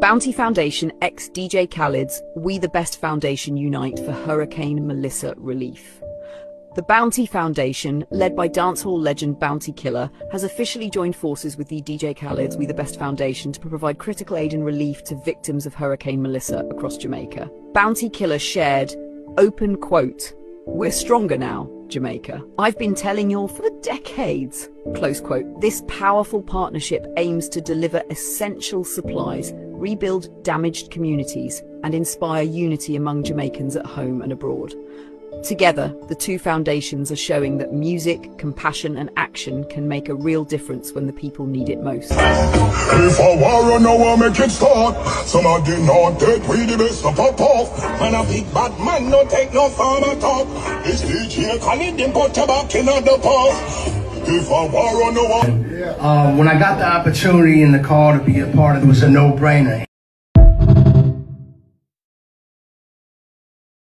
Bounty Foundation x DJ Khaled's We the Best Foundation unite for Hurricane Melissa relief. The Bounty Foundation, led by dancehall legend Bounty Killer, has officially joined forces with the DJ Khaled's We the Best Foundation to provide critical aid and relief to victims of Hurricane Melissa across Jamaica. Bounty Killer shared, open quote, "We're stronger now, Jamaica. I've been telling y'all for decades," close quote. This powerful partnership aims to deliver essential supplies, rebuild damaged communities, and inspire unity among Jamaicans at home and abroad. Together, the two foundations are showing that music, compassion, and action can make a real difference when the people need it most. If a war on our make it start, some of the not take we the best of pop off. And a big bad man no take no farmer talk. This DJ Khaled them put back in the past. If a war on our when I got the opportunity in the call to be a part of it, was a no-brainer.